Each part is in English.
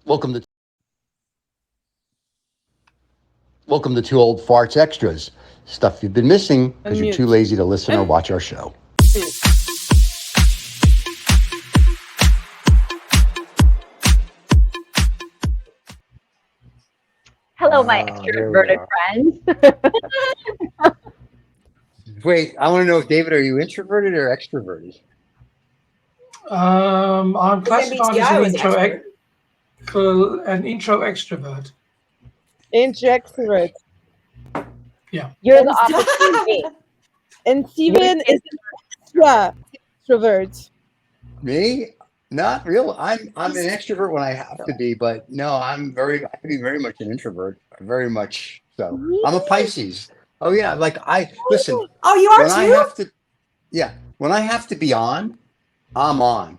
Welcome to Welcome to Two Old Farts Extras. Stuff you've been missing because you're too Unmute. lazy to listen or watch our show. Hello, my Here we extroverted are. friends. Wait, I want to know if David, are you introverted or extroverted? I'm classified as MBTI an was an intro extrovert. Introvert. Yeah. You're the opposite of me. And Steven is an extrovert. Me? Not real. I'm an extrovert when I have to be, but no, I can be very much an introvert. Very much so. I'm a Pisces. Oh yeah, like I listen, Oh, you are when I too? have to yeah, when I have to be on, I'm on.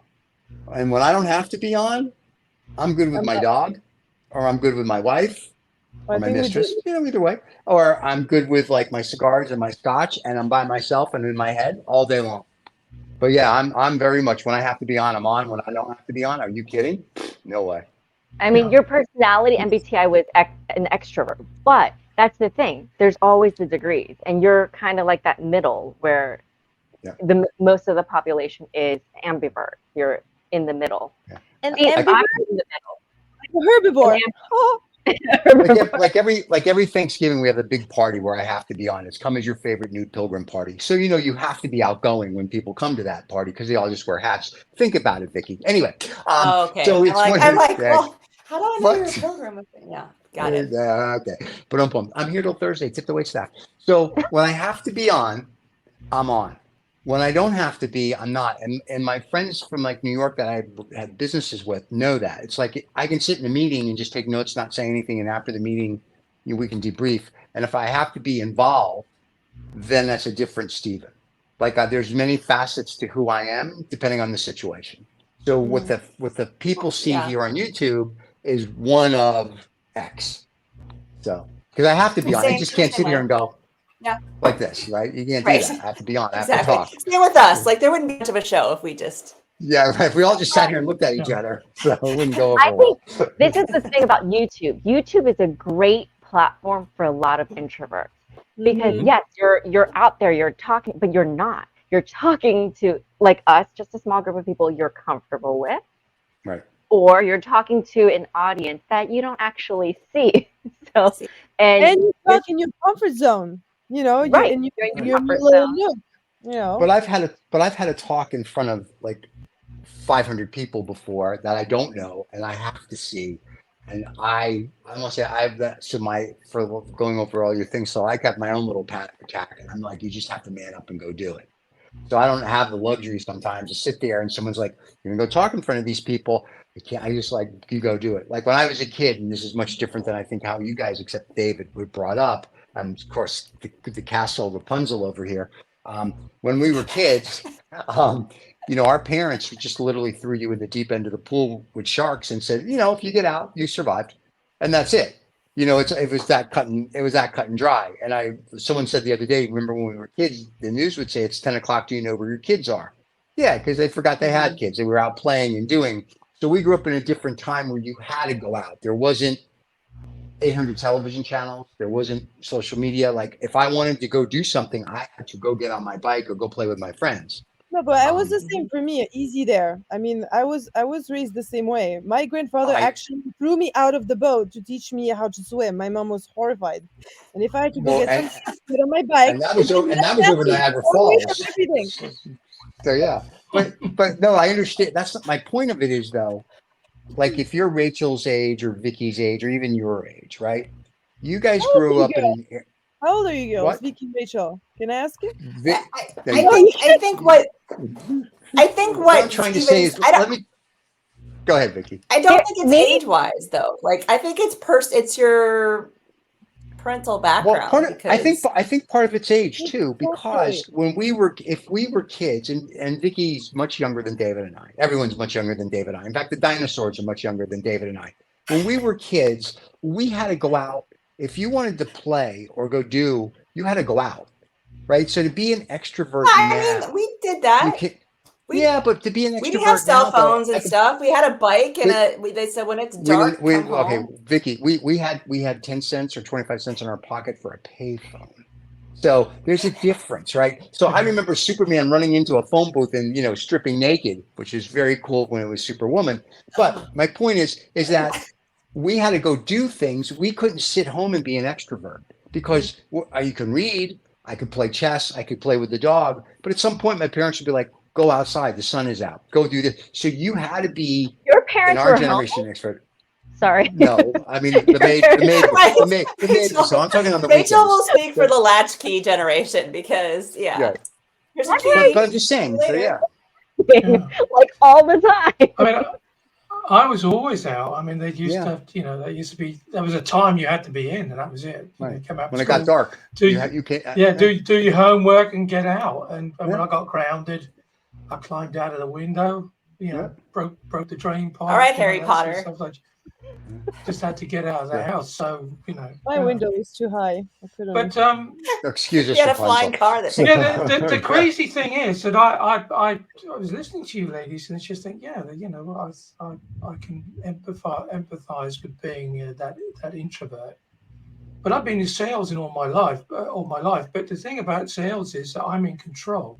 And when I don't have to be on, I'm good with my dog, or I'm good with my wife, or I my think we mistress, do. either way. Or I'm good with like my cigars and my scotch, and I'm by myself and in my head all day long. But yeah, I'm very much when I have to be on, I'm on. When I don't have to be on, are you kidding? No way. I mean, Yeah. your personality MBTI was an extrovert, but that's the thing. There's always the degrees, and you're kind of like that middle where Yeah. most of the population is ambivert. You're in the middle. Yeah. And See, I'm ambivert, in the herbivore. Oh, middle. Like every Thanksgiving, we have a big party where I have to be on. It's come as your favorite nude pilgrim party. So you have to be outgoing when people come to that party because they all just wear hats. Think about it, Vicky. Anyway, Oh, okay. so it's I'm like, yeah, well, how do I know you're a what? pilgrim? Yeah, got it. Okay, but I'm here till Thursday. Tip the wait staff. So when I have to be on, I'm on. When I don't have to be, I'm not. And my friends from like New York that I had businesses with know that. It's like I can sit in a meeting and just take notes, not say anything, and after the meeting, we can debrief. And if I have to be involved, then that's a different Steven. Like there's many facets to who I am depending on the situation. So what the people see Yeah. here on YouTube is one of X. So because I have to be on, I just can't sit here and go Yeah. like this, right? You can't Right. do that. I have to be on. I have to Exactly. talk. Same with us. Like there wouldn't be much of a show if we just. Yeah, right. If we all just sat here and looked at each other, so it wouldn't go over I well. think this is the thing about YouTube. YouTube is a great platform for a lot of introverts because yes, you're out there, you're talking, but you're not. You're talking to like us, just a small group of people you're comfortable with, Right. or you're talking to an audience that you don't actually see. So, and you talk in your comfort zone. right, and you're in your your comfort little zone. nook. But I've had a talk in front of like 500 people before that I don't know and I have to see. And I must say I have that for going over all your things. So I got my own little panic attack, and I'm like, you just have to man up and go do it. So I don't have the luxury sometimes to sit there and someone's like, you're gonna go talk in front of these people. I just like you go do it. Like when I was a kid, and this is much different than I think how you guys, except David, were brought up. Of course, the castle Rapunzel over here. When we were kids, our parents just literally threw you in the deep end of the pool with sharks and said, if you get out, you survived, and that's it. It was that cut and dry. And someone said the other day, remember when we were kids, the news would say it's 10 o'clock. Do you know where your kids are? Yeah, because they forgot they had kids. They were out playing and doing. So we grew up in a different time where you had to go out. There wasn't 800 television channels. There wasn't social media. Like if I wanted to go do something, I had to go get on my bike or go play with my friends. No, but I was the same for me. Easy there. I mean, I was raised the same way. My grandfather actually threw me out of the boat to teach me how to swim. My mom was horrified, and if I had to go get get on my bike, and that was over Niagara Falls. So yeah, but no, I understand. That's not my point of it. Is though, like if you're Rachel's age or Vicky's age or even your age, right? You guys grew up in. How old are you girls? What? Vicky, Rachel. Can I ask you? I think what I'm trying to say is let me go ahead, Vicky. I don't think it's age-wise though. Like I think it's your parental background. Well, I think part of it's age too, because if we were kids, and Vicky's much younger than David and I. Everyone's much younger than David and I. In fact, the dinosaurs are much younger than David and I. When we were kids, we had to go out. If you wanted to play or go do, you had to go out, right? So to be an extrovert I mean, we did that. but to be an extrovert, we didn't have cell now, though, phones and stuff. We had a bike, and they said when it's dark, come home. Okay, Vicky, we had 10 cents or 25 cents in our pocket for a payphone. So there's a difference, right? So I remember Superman running into a phone booth and stripping naked, which is very cool when it was Superwoman. But my point is that we had to go do things. We couldn't sit home and be an extrovert because you can read, I could play chess, I could play with the dog. But at some point, my parents would be like, "Go outside, the sun is out. Go do this." So you had to be Your parents in our were generation home? expert. Sorry. No, I mean the maid. So I'm talking on the Rachel weekends. will speak for the latchkey generation because Yeah. here's a key. But I'm just saying. So yeah. Like all the time. I mean, I was always out. I mean, they used to have, there used to be, there was a time you had to be in, and that was it. You know, come out When it got dark, do your homework and get out. And when I got grounded, I climbed out of the window. Broke the drain pipe. All right, Harry Potter. Just had to get out of the house. So my window is too high. I couldn't. But excuse us. You had a flying car. The crazy thing is that I was listening to you ladies, and it's just think, I can empathize with being that introvert. But I've been in sales in all my life. But the thing about sales is that I'm in control.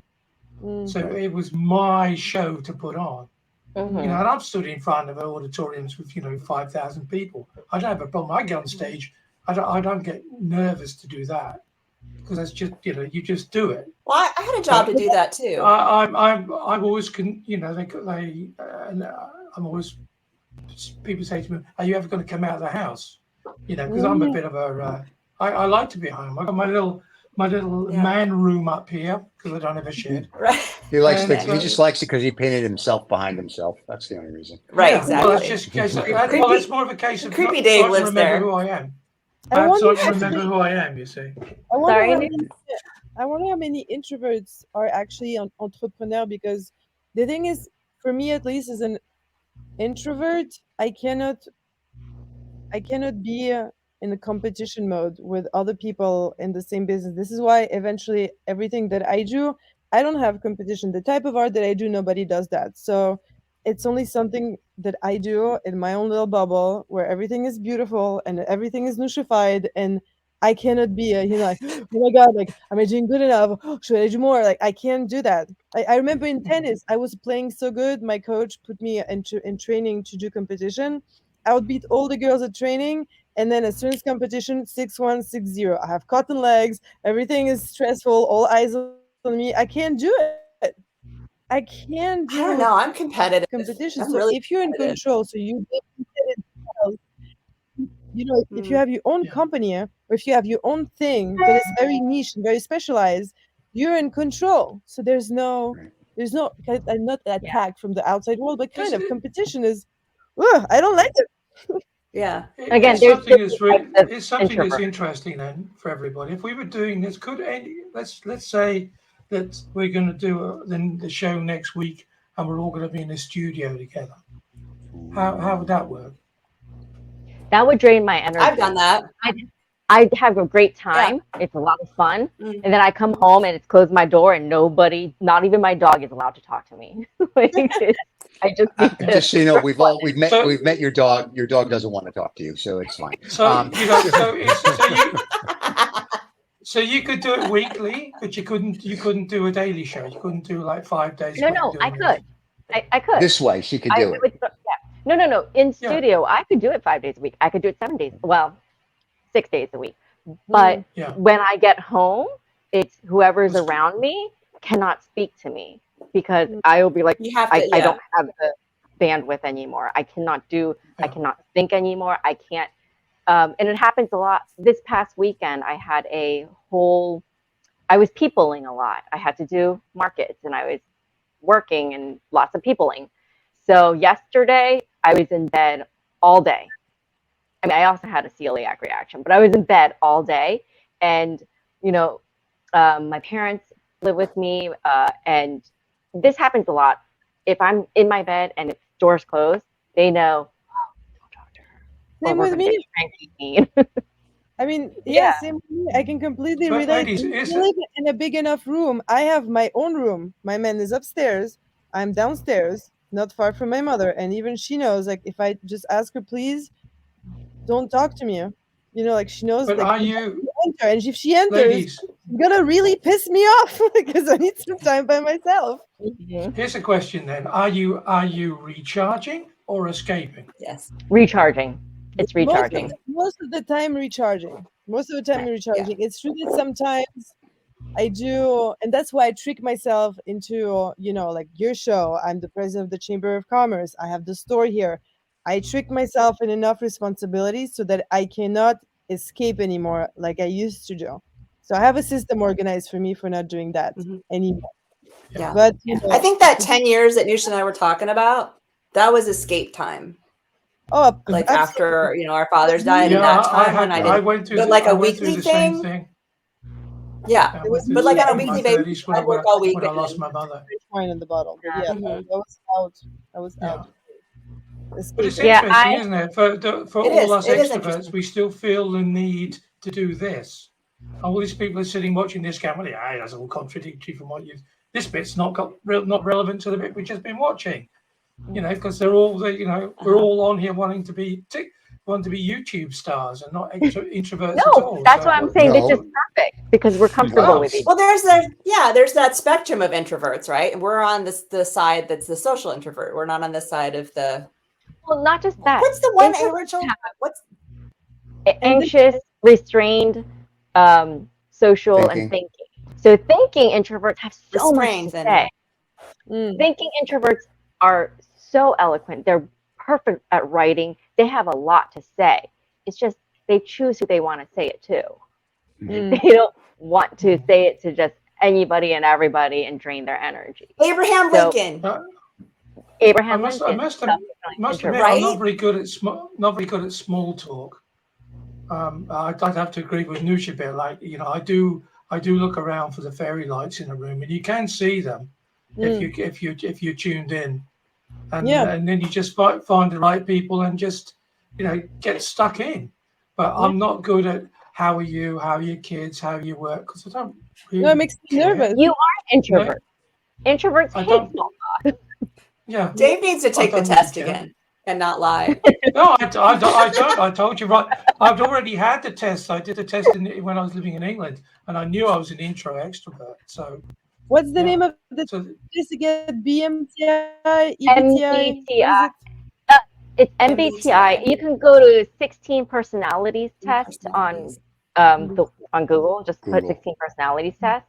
So it was my show to put on. And I've stood in front of auditoriums with 5,000 people. I don't have a problem. I get on stage. I don't get nervous to do that because that's just you just do it. Well, I had a job to do that too. I'm always I'm always, people say to me, "Are you ever going to come out of the house?" Because I'm a bit of a I like to be at home. I got my little man room up here because I don't have a shed. Right. He just likes it because he painted himself behind himself. That's the only reason. Right. Exactly. Well, it's more of a case of creepy Dave lives remember there. who I am. I So I remember who I am. You see. I wonder how many introverts are actually an entrepreneur, because the thing is, for me at least, as an introvert, I cannot be in a competition mode with other people in the same business. This is why eventually everything that I do, I don't have competition. The type of art that I do, nobody does that. So it's only something that I do in my own little bubble where everything is beautiful and everything is nooshified, and I cannot be like, oh my God, like, am I doing good enough? Should I do more? Like, I can't do that. I remember in tennis, I was playing so good. My coach put me in training to do competition. I would beat all the girls at training. And then as soon as competition, 6-1, 6-0. I have cotton legs. Everything is stressful. All eyes on me. I can't do it. I can't do I don't know. I'm competitive. competition. I'm So really if you're in control, so you if you have your own company, or if you have your own thing that is very niche and very specialized, you're in control. So there's no I'm not attacked from the outside world, but kind of competition is, I don't like it. Yeah. Again, it's something that's interesting then for everybody. If we were doing this, let's say that we're going to do the show next week, and we're all going to be in the studio together. How would that work? That would drain my energy. I've done that. I have a great time. Yeah. It's a lot of fun. And then I come home and it's closed my door, and nobody, not even my dog, is allowed to talk to me. Just so you know, we've met your dog. Your dog doesn't want to talk to you, so it's fine. So you could do it weekly, but you couldn't do a daily show. You couldn't do like 5 days. No, I could. I could. This way, she could do it. No. In studio, I could do it 5 days a week. I could do it 7 days. Well, 6 days a week. But when I get home, it's whoever's around me cannot speak to me, because I will be like, I don't have the bandwidth anymore. I cannot think anymore. I can't. And it happens a lot. This past weekend, I was peopling a lot. I had to do markets, and I was working and lots of peopling. So yesterday, I was in bed all day. I mean, I also had a celiac reaction, but I was in bed all day. And, my parents live with me, and this happens a lot. If I'm in my bed and it's doors closed, they know, don't talk to her. Same with me. I mean, same with me. I can completely relate. I live in a big enough room. I have my own room. My man is upstairs. I'm downstairs, not far from my mother, and even she knows, like, if I just ask her, please don't talk to me. You know, like, she knows, But like, are you, enter, and if she enters, ladies, it's gonna really piss me off because I need some time by myself. here's a question then. Are you recharging or escaping? Yes. Recharging. It's recharging. Most of the time recharging. Most of the time recharging. It's true that sometimes I do, and that's why I trick myself into, you know, like your show. I'm the president of the Chamber of Commerce. I have the store here. I trick myself in enough responsibilities so that I cannot escape anymore like I used to do. So I have a system organized for me for not doing that anymore. Yeah. But you know, I think that 10 years that Noosh and I were talking about, that was escape time. oh, Like absolutely. after, you know, our fathers died, Yeah, and that time when I I didn't, went through but the, like I a went through weekly the same thing. thing. Yeah. I went through But the But like same on a thing in my weekly basis, 30s when I'd work all week. when I And lost then, my mother. Wine in the bottle. But yeah, Mhm. I was out. I was Yeah. out. But it's Escaping. Yeah, interesting, isn't it? For It all is. us It is extroverts, interesting. we still feel the need to do this. And all these people are sitting watching this camera. Yeah, that's all contradictory from what you. This bit's not relevant to the bit we've just been watching. You know, because they're all you know, we're all on here wanting to be YouTube stars and not introverts at no, all. that's So why I'm saying this is No. perfect because we're comfortable with each Well, there's that spectrum of introverts, right? And we're on the side that's the social introvert. We're not on this side of the. Well, not just that. What's the one Introverts original? What's anxious, restrained, social, and Thinking. thinking. So thinking introverts have so much to restrained and say. Thinking introverts are so eloquent. They're perfect at writing. They have a lot to say. It's just they choose who they want to say it to. They don't want to say it to just anybody and everybody and drain their energy. Abraham Lincoln. Abraham I Lincoln. must admit, Right? I'm not very good at small talk. I'd have to agree with Noosh a bit. Like, you know, I do look around for the fairy lights in a room, and you can see them if you're tuned in, and then you just find the right people and just, you know, get stuck in. But I'm not good at how are you, how are your kids, how you work, because I don't really. No, it makes me nervous. You are introvert. Introverts I hate don't. small talk. Yeah. Dave needs to take the don't test really care. again and not lie. No, I don't. I told you right. I've already had the test. I did the test when I was living in England, and I knew I was an intro extrovert. So, What's the name of the this again? BMTI, EBTI? MBTI. It's MBTI. You can go to 16 personalities test on on Google. Just put 16 personalities test,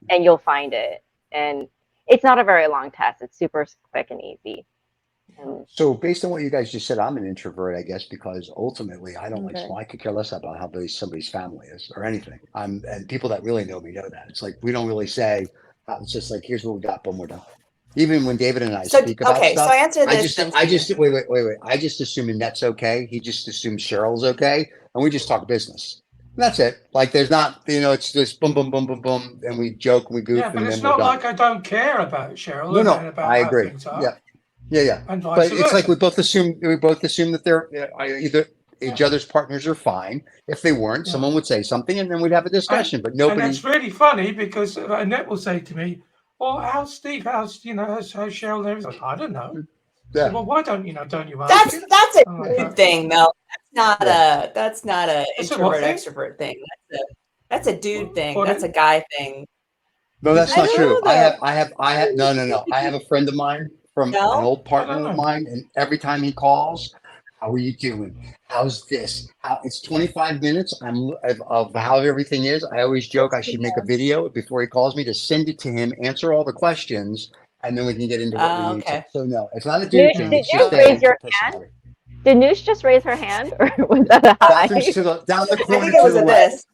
and you'll find it. And it's not a very long test. It's super quick and easy. So based on what you guys just said, I'm an introvert, I guess, because ultimately I don't like small. I could care less about how big somebody's family is or anything. And people that really know me know that. It's like we don't really say. It's just like here's what we got, boom, we're done. Even when David and I speak about stuff, so answer this. I just wait. I just assume Annette's okay. He just assumes Cheryl's okay, and we just talk business. And that's it. Like there's not, you know, it's just boom, boom, boom, boom, boom, and we joke, and we goof, yeah, but and it's then we're not done. like I don't care about Cheryl. No, And about I how agree. things are. Yeah. And vice But it's versa. like we both assume that they're either each other's partners are fine. If they weren't, someone would say something, and then we'd have a discussion. But nobody. And it's really funny because Annette will say to me, "Well, how's Steve? How's Cheryl and everything?" I don't know. Yeah. So, well, why don't you know? Don't you ask? That's a good thing, Mel. That's not a introvert extrovert thing. That's a dude thing. That's a guy thing. No, that's not true. I have no. I have a friend of mine from an old partner of mine, and every time he calls, how are you doing? How's this? It's 25 minutes. Of how everything is. I always joke I should make a video before he calls me to send it to him, answer all the questions, and then we can get into what we need to. So no, it's not a dude thing. Did you raise your hand? Did Noosh just raise her hand, or was that a high? Down the corner. I think it was a this.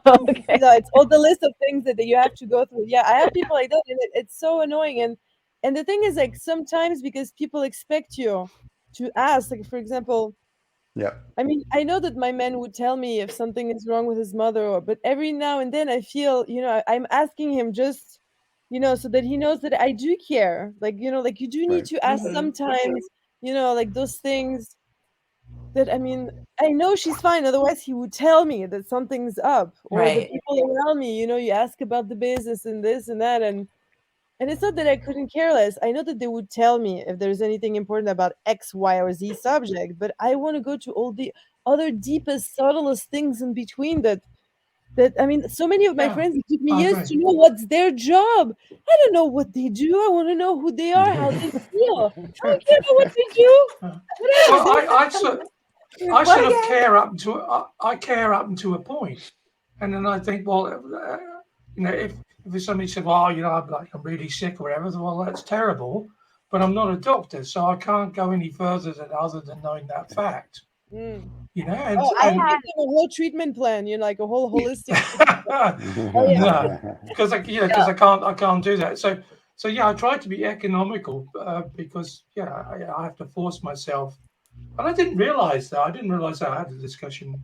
Okay. No, it's all the list of things that you have to go through. Yeah, I have people like that, and it's so annoying. And the thing is, like, sometimes because people expect you to ask, like, for example, I mean, I know that my man would tell me if something is wrong with his mother, but every now and then I feel, you know, I'm asking him just, you know, so that he knows that I do care. Like, you know, like you do need to ask sometimes, you know, like those things that, I mean, I know she's fine. Otherwise, he would tell me that something's up. Or the people around me, you know, you ask about the business and this and that. And And it's not that I couldn't care less. I know that they would tell me if there's anything important about X, Y, or Z subject, but I want to go to all the other deepest, subtlest things in between that I mean, so many of my friends, it took me years to know what's their job. I don't know what they do. I want to know who they are, how they feel. I don't care about what they do. Well, I sort of care up to a point, and then I think, well, if somebody said, well, I'm really sick or whatever, well, that's terrible, but I'm not a doctor, so I can't go any further other than knowing that fact. Mm. I have a whole treatment plan. Like a whole holistic. No, because I can't do that. So yeah, I try to be economical because I have to force myself. But I didn't realize that. I had a discussion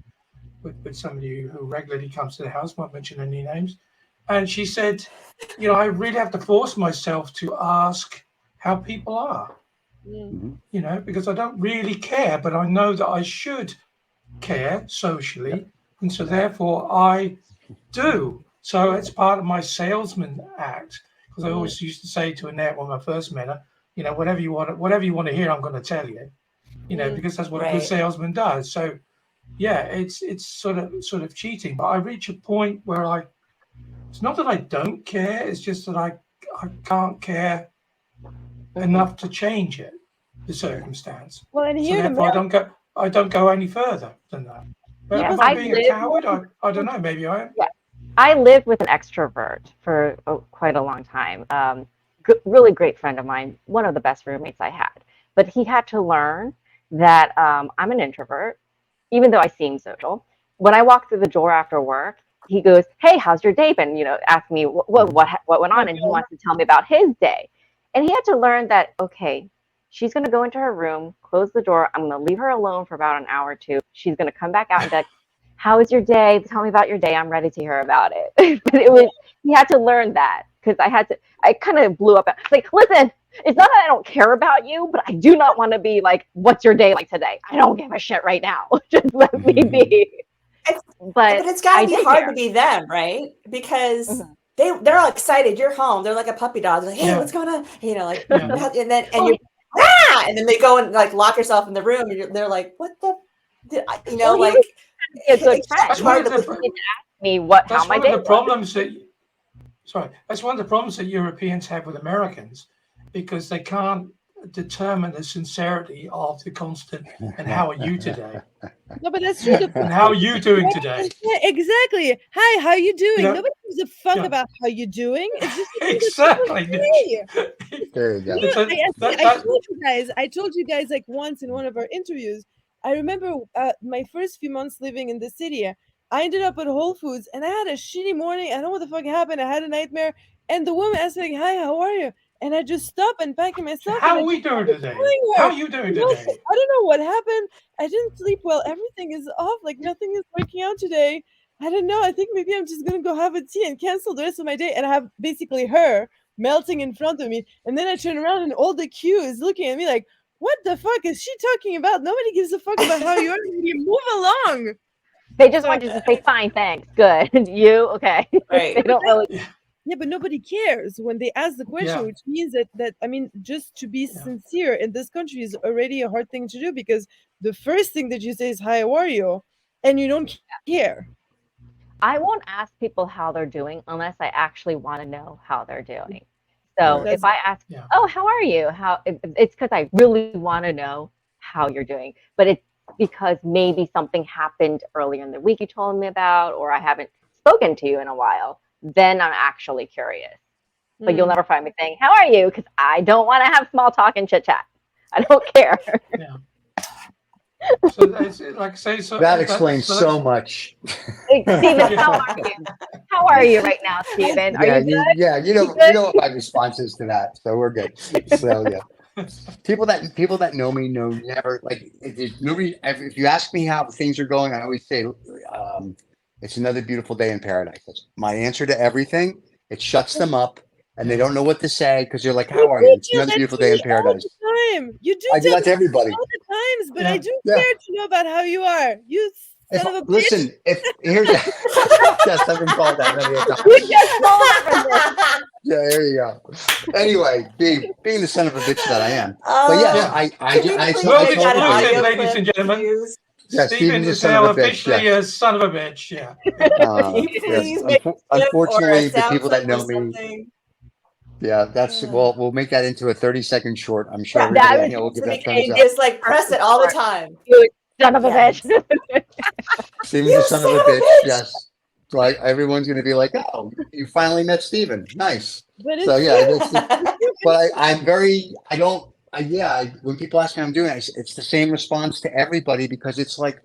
with somebody who regularly comes to the house. Won't mention any names, and she said, I really have to force myself to ask how people are. Mm-hmm. Because I don't really care, but I know that I should care socially, and so therefore I do. So it's part of my salesman act, because I always used to say to Annette when I first met her, whatever you want to hear, I'm going to tell you, because that's what a good salesman does. So yeah, it's sort of cheating, but I reach a point where it's not that I don't care, it's just that I can't care enough to change it, the circumstance. Well, and here so therefore I don't go any further than that. But am I being a coward? I don't know. Maybe I am. Yeah. I lived with an extrovert for quite a long time. Really great friend of mine, one of the best roommates I had. But he had to learn that I'm an introvert, even though I seem social. When I walk through the door after work, he goes, "Hey, how's your day been?" Ask me what went on, and he wants to tell me about his day. And he had to learn that, okay, she's going to go into her room, close the door. I'm going to leave her alone for about an hour or two. She's going to come back out and be like, "How was your day? Tell me about your day. I'm ready to hear about it." But he had to learn that, because I kind of blew up. Like, listen, it's not that I don't care about you, but I do not want to be like, "What's your day like today?" I don't give a shit right now. Just let me be. But it's got to be hard to be them, right? Because they're all excited. You're home. They're like a puppy dog. They're like, "Hey, what's going on?" And then they go and like lock yourself in the room, and they're like, "What the?" Like it's a That's one of the problems that Europeans have with Americans, because they can't determine the sincerity of the constant "and how are you today?" No, but that's true. And how are you doing today? Yeah, exactly. Hi, how you doing? Nobody gives a fuck about how you're doing. It's just exactly. There you go. I told you guys like once in one of our interviews. I remember my first few months living in the city. I ended up at Whole Foods and I had a shitty morning. I don't know what the fuck happened. I had a nightmare, and the woman asked me, "Hi, how are you?" And I just stopped and packing myself. How are we doing today? How are you doing today? I don't know what happened. I didn't sleep well. Everything is off. Like nothing is working out today. I don't know. I think maybe I'm just gonna go have a tea and cancel the rest of my day. And I have basically her melting in front of me. And then I turn around and all the queue is looking at me like, "What the fuck is she talking about? Nobody gives a fuck about how you are. You move along." They just want you to say, "Fine, thanks, good." You okay? Right. They don't really. Yeah, but nobody cares when they ask the question, which means that I mean, just to be sincere in this country is already a hard thing to do, because the first thing that you say is, "Hi, how are you?" and you don't care. I won't ask people how they're doing unless I actually want to know how they're doing. So if I ask, "Oh, how are you?" It's because I really want to know how you're doing. But it's because maybe something happened earlier in the week you told me about, or I haven't spoken to you in a while. Then I'm actually curious. But you'll never find me saying, "How are you?" because I don't want to have small talk and chit chat. I don't care. Yeah. So that explains so much. Steven, how are you? How are you right now, Steven? Are you good? You know what my response is to that, so we're good. So yeah. People that know me know never, like, nobody. If you ask me how things are going, I always say, "It's another beautiful day in paradise." That's my answer to everything. It shuts them up, and they don't know what to say because you're like, "How are you? It's another beautiful day in paradise." You do. I do that to everybody all the times, but I do care to know about how you are. You Listen, if here's yes, I've been called that many a time. You just called it. Yeah, there you go. Anyway, being the son of a bitch that I am. Oh, But yes, Yeah. I Well, told exclusive, everybody. ladies and gentlemen. Yeah, Stephen Stephen's a is son now of a bitch. officially Yes. a son of a bitch. Yeah. Can you please make a GIF Unfortunately, or a the sound people that clip or know me, something? yeah, that's we'll make that into a 30-second short. I'm sure Yeah, everybody that I would know will give that And thumbs up. just like press it all the time. You son of a Yes. bitch. Stephen's You a son of a son of a bitch. bitch! Yes. Like everyone's gonna be like, oh, you finally met Stephen. Nice. But So it's yeah, true. but I'm very, I don't, when people ask me how I'm doing, it's the same response to everybody because it's like,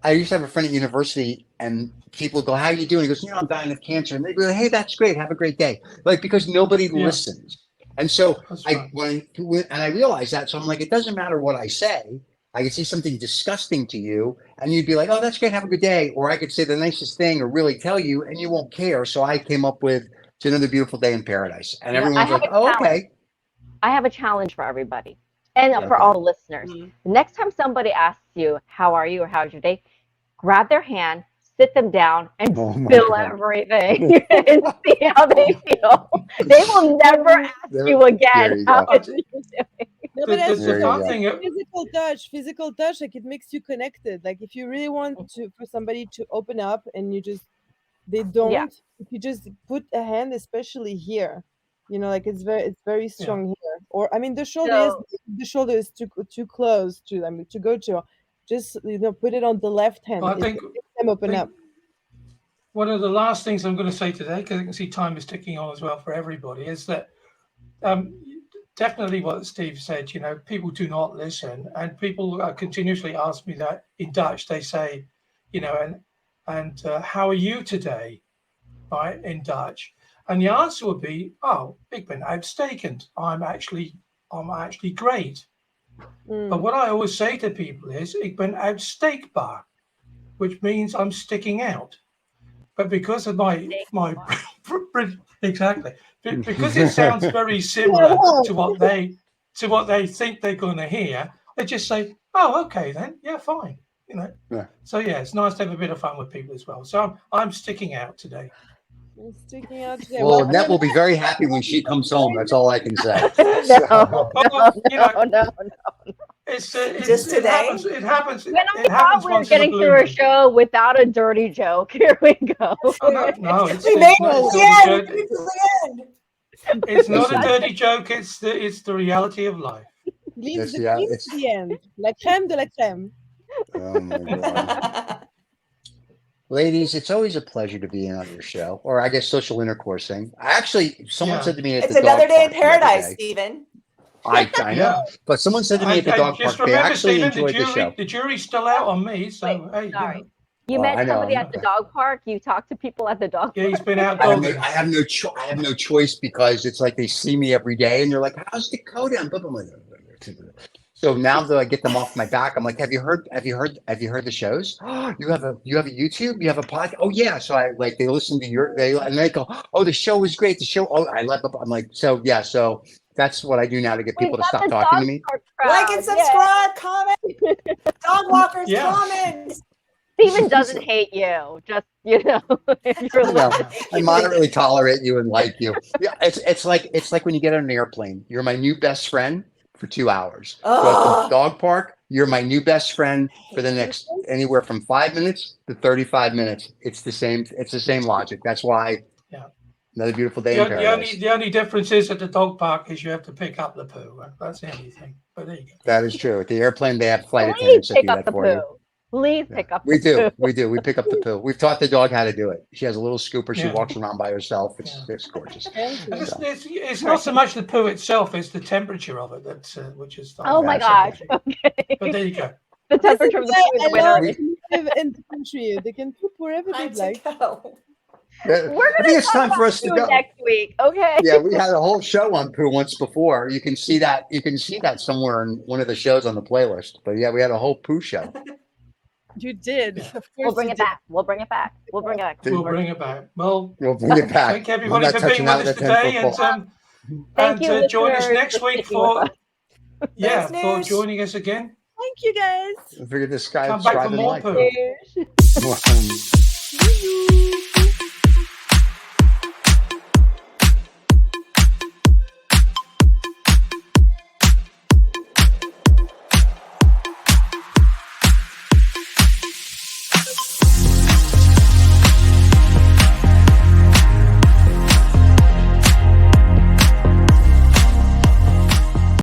I used to have a friend at university and people go, how are you doing? He goes, I'm dying of cancer. And they go, hey, that's great. Have a great day. Like, because nobody listens. And so That's right. and I realized that. So I'm like, it doesn't matter what I say. I could say something disgusting to you and you'd be like, oh, that's great. Have a good day. Or I could say the nicest thing or really tell you and you won't care. So I came up with It's Another Beautiful Day in Paradise. And everyone's like, oh, okay. I have a challenge for everybody and Yeah, for okay. all the listeners. The next time somebody asks you, how are you or how's your day? Grab their hand, sit them down, and spill everything and see how they feel. They will never ask you again how are you doing. No, but that's The fun thing. physical touch, like it makes you connected. Like if you really want for somebody to open up and they don't, if you just put a hand, especially here, like it's very strong here. Or I mean, the shoulder is too close to go to. Just put it on the left hand. I think them open up. One of the last things I'm going to say today, because I can see time is ticking on as well for everybody, is that definitely what Steve said, people do not listen. And people continuously ask me that in Dutch. They say, and how are you today? Right, in Dutch. And the answer would be, oh, ik ben uitstekend. I'm actually great. But what I always say to people is, ik ben uitsteekbaar, which means I'm sticking out. But because of my exactly, because it sounds very similar to what they think they're going to hear, they just say, "Oh, okay, then, yeah, fine." Yeah. So yeah, it's nice to have a bit of fun with people as well. So I'm sticking out today. Well, Annette will be very happy when she comes home. That's all I can say. No. It's Just today. It happens. When I thought we were getting through a show without a dirty joke, here we go. No, it's not a dirty joke. It's the reality of life. Leaves the end. La crème de la crème. Oh my God. Ladies, it's always a pleasure to be in on your show, or I guess social intercoursing. Someone said to me, "It's another day in paradise, Stephen." I know, but someone said to me at the dog park, they actually enjoyed the show. The jury's still out on me, so hey, sorry. You met somebody at the dog park. You talked to people at the dog park. Yeah, he's been out. I have no choice because it's like they see me every day, and they're like, "How's Dakota?" So now that I get them off my back, I'm like, "Have you heard the shows? You have a YouTube? You have a podcast? Oh yeah." So they listen to and they go, "Oh, the show was great. The show." Oh, I let up. I'm like, so yeah. So that's what I do now to get people to stop talking to me. Like and subscribe, comment, dog walkers, comment. Stephen doesn't hate you, just I moderately tolerate you and like you. Yeah, it's like when you get on an airplane. You're my new best friend for 2 hours. So at the dog park, you're my new best friend for the next anywhere from 5 minutes to 35 minutes. It's the same logic. That's why. Yeah. Another beautiful day in paradise. The only difference is at the dog park is you have to pick up the poo. That's the only thing. But there you go. That is true. At the airplane, they have flight attendants that do that for you. Please pick up the poo. We do. We pick up the poo. We've taught the dog how to do it. She has a little scooper. She walks around by herself. It's gorgeous. It's not so much the poo itself; it's the temperature of it which is. Oh my gosh! Okay. But there you go. The temperature of the poo is winner. Live in the country. They can poop wherever they like. We're going to talk about poo next week, okay? Yeah, we had a whole show on poo once before. You can see that. Somewhere in one of the shows on the playlist. But yeah, we had a whole poo show. You did. We'll bring it back. We'll bring it back. We'll bring it back. Well, we'll bring it back. Thank everybody for being with us today, and join us next week for joining us again. Thank you, guys. Don't forget to subscribe. Come back for more and poo. like.